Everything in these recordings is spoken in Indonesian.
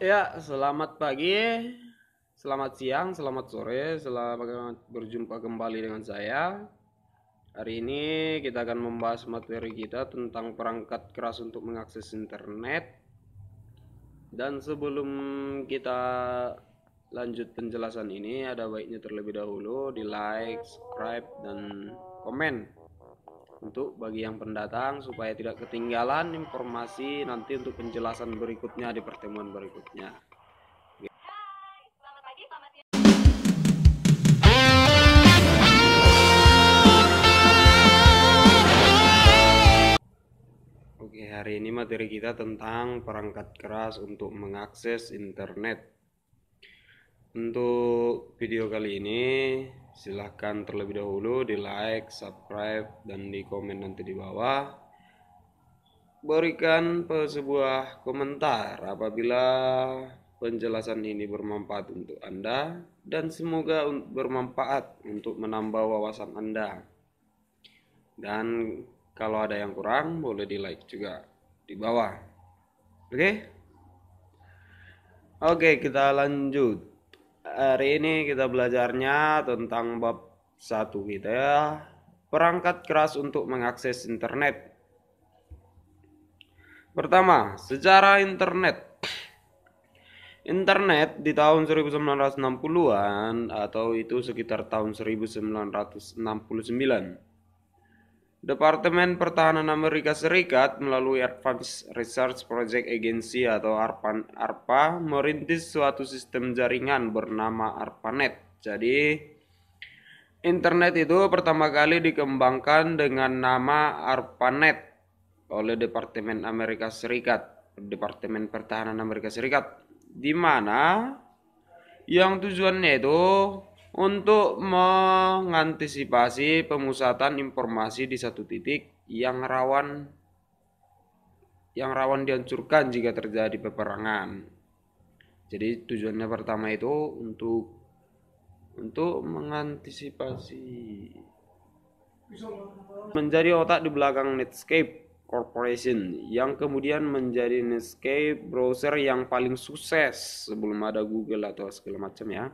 Ya, selamat pagi, selamat siang, selamat sore, selamat berjumpa kembali dengan saya. Hari ini kita akan membahas materi kita tentang perangkat keras untuk mengakses internet. Dan sebelum kita lanjut penjelasan ini, ada baiknya terlebih dahulu di like, subscribe, dan komen untuk bagi yang pendatang supaya tidak ketinggalan informasi nanti untuk penjelasan berikutnya di pertemuan berikutnya. Oke, hari ini materi kita tentang perangkat keras untuk mengakses internet. Untuk video kali ini, silahkan terlebih dahulu di like, subscribe, dan di komen nanti di bawah. Berikan sebuah komentar apabila penjelasan ini bermanfaat untuk Anda dan semoga bermanfaat untuk menambah wawasan Anda. Dan kalau ada yang kurang, boleh di like juga di bawah. Oke? Oke, kita lanjut. Hari ini kita belajarnya tentang bab 1 kita ya. Perangkat keras untuk mengakses internet. Pertama, sejarah internet. Internet di tahun 1960-an atau itu sekitar tahun 1969. Departemen Pertahanan Amerika Serikat melalui Advanced Research Project Agency atau ARPA merintis suatu sistem jaringan bernama ARPANET. Jadi, internet itu pertama kali dikembangkan dengan nama ARPANET oleh Departemen Amerika Serikat, Departemen Pertahanan Amerika Serikat, di mana yang tujuannya itu untuk mengantisipasi pemusatan informasi di satu titik yang rawan dihancurkan jika terjadi peperangan. Jadi tujuannya pertama itu untuk mengantisipasi, menjadi otak di belakang Netscape Corporation yang kemudian menjadi Netscape browser yang paling sukses sebelum ada Google atau segala macam ya.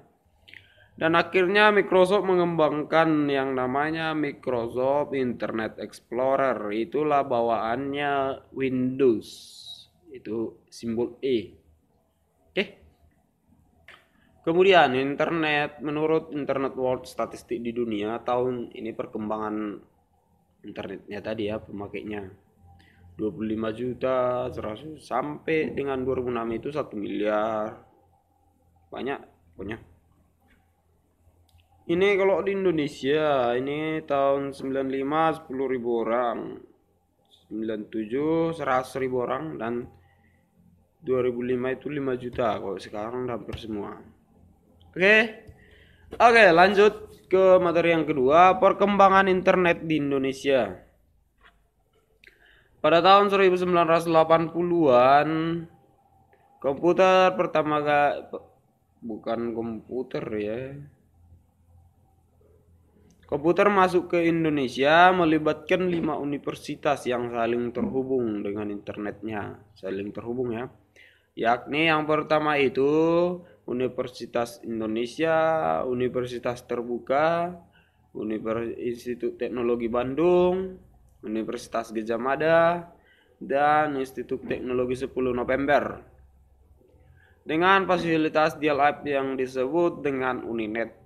Dan akhirnya Microsoft mengembangkan yang namanya Microsoft Internet Explorer. Itulah bawaannya Windows. Itu simbol E. Oke. Kemudian internet, menurut Internet World Statistik di dunia, tahun ini perkembangan internetnya tadi ya, pemakainya 25 juta 100 sampai dengan 2006 itu 1 miliar. Banyak pokoknya. Ini kalau di Indonesia, ini tahun 95 10.000 orang, 97 100.000 orang, dan 2005 itu 5 juta. Kalau sekarang hampir semua. Oke, lanjut ke materi yang kedua, perkembangan internet di Indonesia. Pada tahun 1980-an, komputer pertama kali, bukan komputer ya. Komputer masuk ke Indonesia melibatkan 5 universitas yang saling terhubung dengan internetnya. Saling terhubung ya. Yakni yang pertama itu Universitas Indonesia, Universitas Terbuka, Institut Teknologi Bandung, Universitas Gajah Mada, dan Institut Teknologi 10 November. Dengan fasilitas dial-up yang disebut dengan Uninet.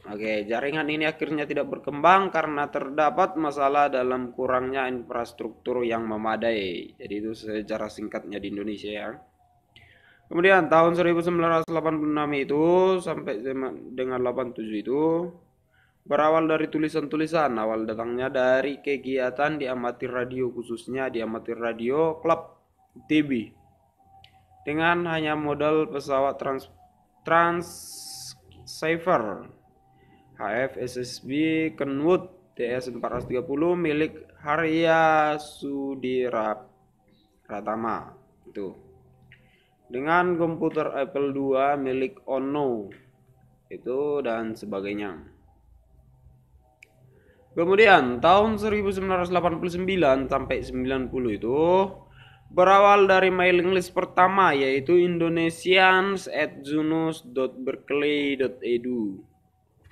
Oke, jaringan ini akhirnya tidak berkembang karena terdapat masalah dalam kurangnya infrastruktur yang memadai. Jadi itu secara singkatnya di Indonesia ya. Kemudian tahun 1986 itu sampai dengan 87 itu berawal dari tulisan-tulisan. Awal datangnya dari kegiatan di amatir radio, khususnya di amatir radio klub TV. Dengan hanya modal pesawat Transceiver HF-SSB Kenwood TS-430 milik Harya Sudiratama itu, dengan komputer Apple II milik Ono itu, dan sebagainya. Kemudian tahun 1989 sampai 90 itu berawal dari mailing list pertama yaitu indonesians@junus.berkeley.edu.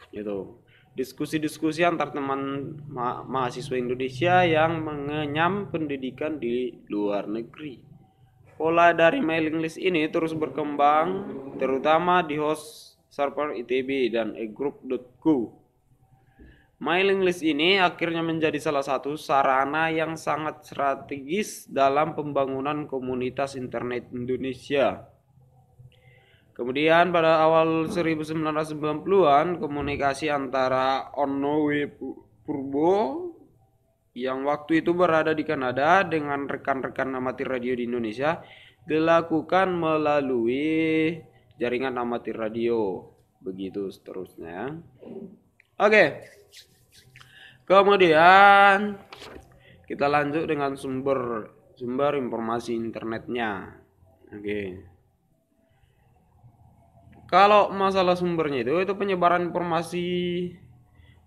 Gitu. Diskusi-diskusi antar teman mahasiswa Indonesia yang mengenyam pendidikan di luar negeri. Pola dari mailing list ini terus berkembang, terutama di host server ITB dan egroup.co. Mailing list ini akhirnya menjadi salah satu sarana yang sangat strategis dalam pembangunan komunitas internet Indonesia. Kemudian pada awal 1990-an, komunikasi antara Onnowe Purbo yang waktu itu berada di Kanada dengan rekan-rekan amatir radio di Indonesia dilakukan melalui jaringan amatir radio. Begitu seterusnya. Oke. Kemudian kita lanjut dengan sumber informasi internetnya. Oke. Kalau masalah sumbernya itu penyebaran informasi,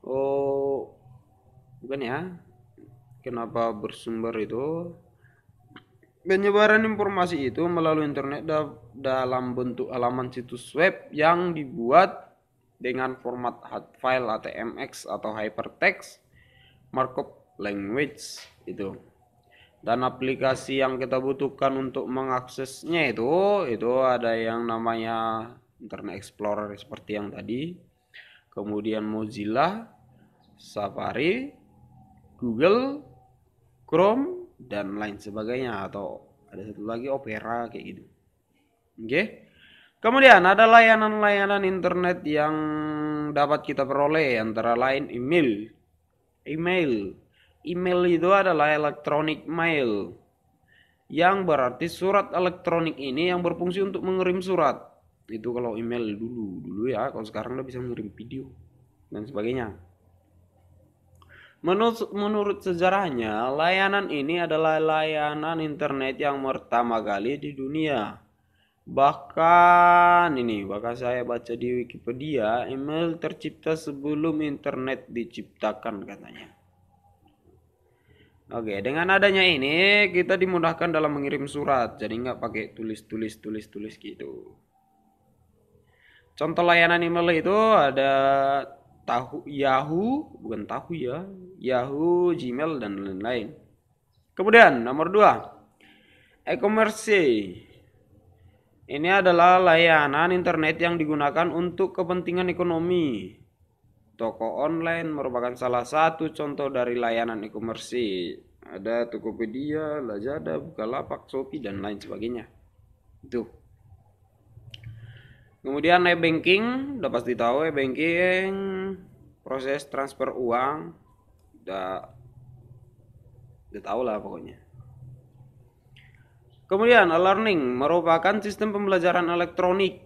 bukan ya? Kenapa bersumber itu? Penyebaran informasi itu melalui internet dalam bentuk halaman situs web yang dibuat dengan format file HTMX atau hypertext markup language itu. Dan aplikasi yang kita butuhkan untuk mengaksesnya itu ada yang namanya Internet Explorer seperti yang tadi, kemudian Mozilla, Safari, Google, Chrome, dan lain sebagainya, atau ada satu lagi Opera kayak gitu. Oke. Kemudian ada layanan-layanan internet yang dapat kita peroleh, antara lain email. Email itu adalah electronic mail, yang berarti surat elektronik ini yang berfungsi untuk mengirim surat. Itu kalau email dulu ya, kalau sekarang udah bisa mengirim video dan sebagainya. Menurut sejarahnya, layanan ini adalah layanan internet yang pertama kali di dunia. Bahkan saya baca di Wikipedia, email tercipta sebelum internet diciptakan katanya. Oke, dengan adanya ini kita dimudahkan dalam mengirim surat, jadi nggak pakai tulis gitu. Contoh layanan email itu ada Yahoo, Gmail, dan lain-lain. Kemudian nomor 2, e-commerce. Ini adalah layanan internet yang digunakan untuk kepentingan ekonomi. Toko online merupakan salah satu contoh dari layanan e-commerce. Ada Tokopedia, Lazada, Bukalapak, Shopee, dan lain sebagainya. Itu. Kemudian e-banking, udah pasti tahu e-banking, proses transfer uang, udah tahu lah pokoknya. Kemudian e-learning merupakan sistem pembelajaran elektronik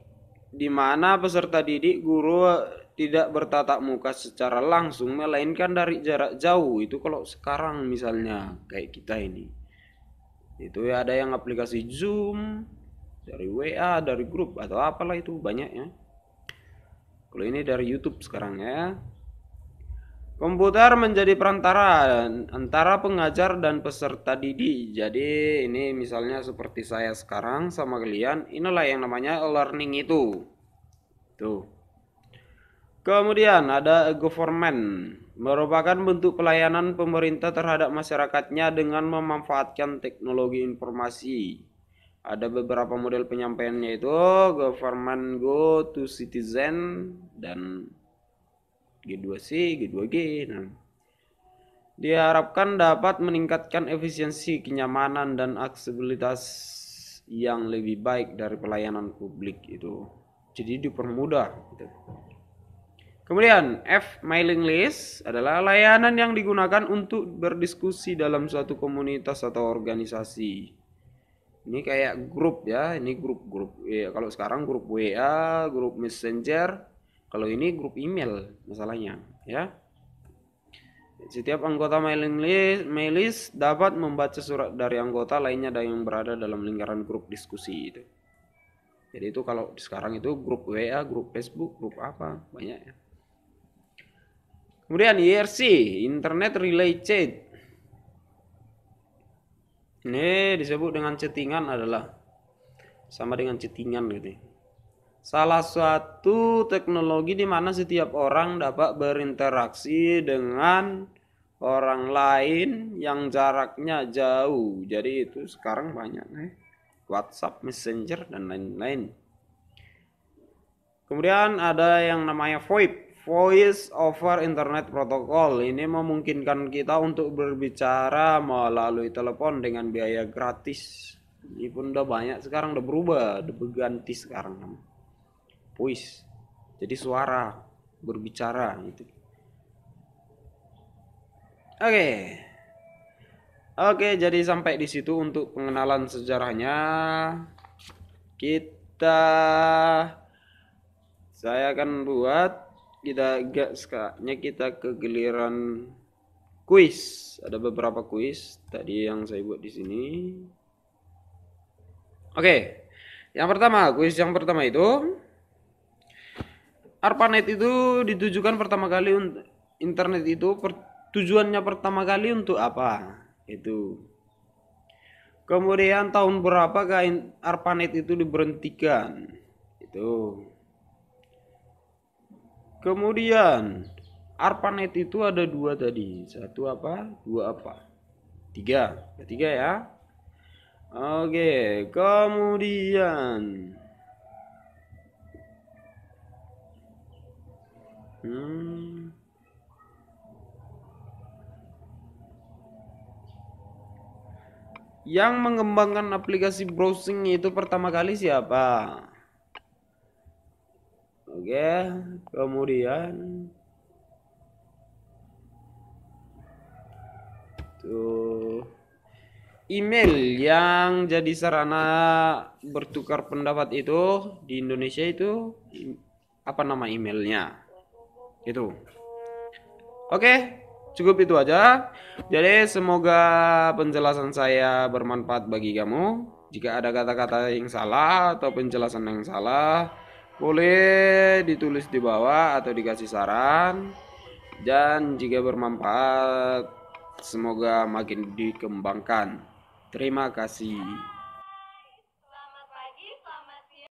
di mana peserta didik guru tidak bertatap muka secara langsung melainkan dari jarak jauh. Itu kalau sekarang misalnya kayak kita ini. Itu ya ada yang aplikasi Zoom, dari WA, dari grup atau apalah itu banyak ya. Kalau ini dari YouTube sekarang ya. Komputer menjadi perantara antara pengajar dan peserta didik. Jadi ini misalnya seperti saya sekarang sama kalian, inilah yang namanya learning itu. Tuh. Kemudian ada government, merupakan bentuk pelayanan pemerintah terhadap masyarakatnya dengan memanfaatkan teknologi informasi. Ada beberapa model penyampaiannya itu, government go to citizen dan G2C, G2G. Nah, diharapkan dapat meningkatkan efisiensi, kenyamanan, dan aksesibilitas yang lebih baik dari pelayanan publik itu. Jadi dipermudah. Gitu. Kemudian F, mailing list adalah layanan yang digunakan untuk berdiskusi dalam suatu komunitas atau organisasi. Ini kayak grup ya, ini grup ya, kalau sekarang grup WA, grup Messenger, kalau ini grup email masalahnya ya. Setiap anggota mailing list dapat membaca surat dari anggota lainnya yang berada dalam lingkaran grup diskusi itu. Jadi itu kalau sekarang itu grup WA, grup Facebook, grup apa, banyak ya. Kemudian IRC, Internet Relay Chat. Ini disebut dengan chattingan adalah sama dengan chattingan gitu. Salah satu teknologi di mana setiap orang dapat berinteraksi dengan orang lain yang jaraknya jauh. Jadi itu sekarang banyak nih. WhatsApp, Messenger, dan lain-lain. Kemudian ada yang namanya VoIP, Voice over Internet Protocol. Ini memungkinkan kita untuk berbicara melalui telepon dengan biaya gratis. Ini pun udah banyak sekarang, udah berubah, udah berganti sekarang. Voice, jadi suara, berbicara gitu. Oke. Oke, jadi sampai di situ untuk pengenalan sejarahnya. Saya akan buat kita ke giliran kuis. Ada beberapa kuis tadi yang saya buat di sini. Oke. Kuis yang pertama itu, ARPANET itu ditujukan pertama kali untuk internet itu tujuannya pertama kali untuk apa? Itu. Kemudian tahun berapa ARPANET itu diberhentikan? Itu. Kemudian ARPANET itu ada dua tadi. Satu apa? Dua apa? Tiga. Tiga ya. Oke. Kemudian yang mengembangkan aplikasi browsing itu pertama kali siapa? Oke, kemudian tuh email yang jadi sarana bertukar pendapat itu di Indonesia itu apa nama emailnya? Itu. Oke, cukup itu aja. Jadi semoga penjelasan saya bermanfaat bagi kamu. Jika ada kata-kata yang salah atau penjelasan yang salah, boleh ditulis di bawah atau dikasih saran. Dan jika bermanfaat, semoga makin dikembangkan. Terima kasih.